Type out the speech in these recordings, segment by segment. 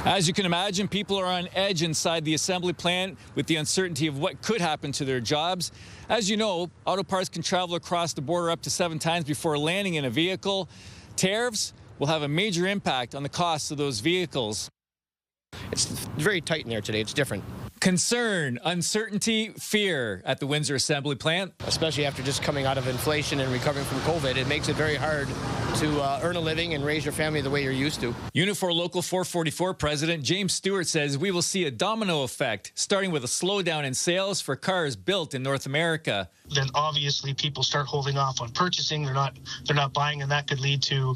As you can imagine, people are on edge inside the assembly plant with the uncertainty of what could happen to their jobs. As you know, auto parts can travel across the border up to 7 times before landing in a vehicle. Tariffs will have a major impact on the costs of those vehicles. It's very tight in there today. It's different. Concern, uncertainty, fear at the Windsor Assembly Plant. Especially after just coming out of inflation and recovering from COVID, it makes it very hard to earn a living and raise your family the way you're used to. Unit 4 Local 444 President James Stewart says we will see a domino effect, starting with a slowdown in sales for cars built in North America. Then obviously people start holding off on purchasing. They're not buying, and that could lead to,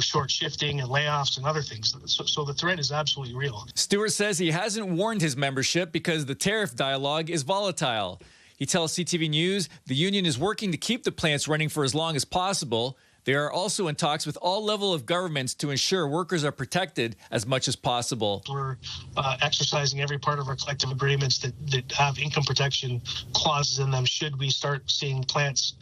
short shifting and layoffs and other things. So the threat is absolutely real. Stewart says he hasn't warned his membership because the tariff dialogue is volatile. He tells CTV News the union is working to keep the plants running for as long as possible. They are also in talks with all levels of governments to ensure workers are protected as much as possible. We're exercising every part of our collective agreements that have income protection clauses in them should we start seeing plants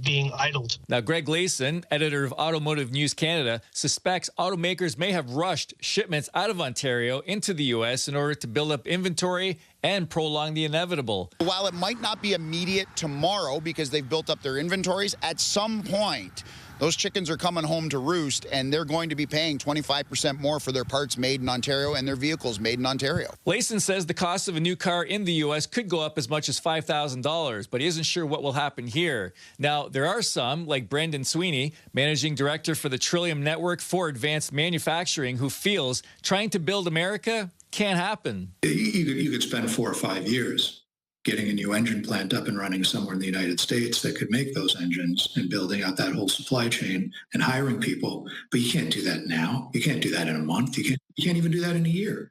being idled. Now, Greg Layson, editor of Automotive News Canada, suspects automakers may have rushed shipments out of Ontario into the U.S. in order to build up inventory and prolong the inevitable. While it might not be immediate tomorrow because they've built up their inventories, at some point, those chickens are coming home to roost, and they're going to be paying 25% more for their parts made in Ontario and their vehicles made in Ontario. Layson says the cost of a new car in the U.S. could go up as much as $5,000, but he isn't sure what will happen here. Now, there are some, like Brendan Sweeney, managing director for the Trillium Network for Advanced Manufacturing, who feels trying to build America can't happen. You could spend 4 or 5 years getting a new engine plant up and running somewhere in the United States that could make those engines and building out that whole supply chain and hiring people. But you can't do that now. You can't do that in a month. You can't even do that in a year.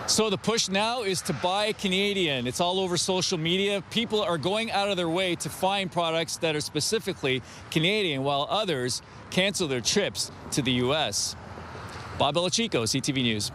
So the push now is to buy Canadian. It's all over social media. People are going out of their way to find products that are specifically Canadian, while others cancel their trips to the U.S. Bob Bellacicco, CTV News.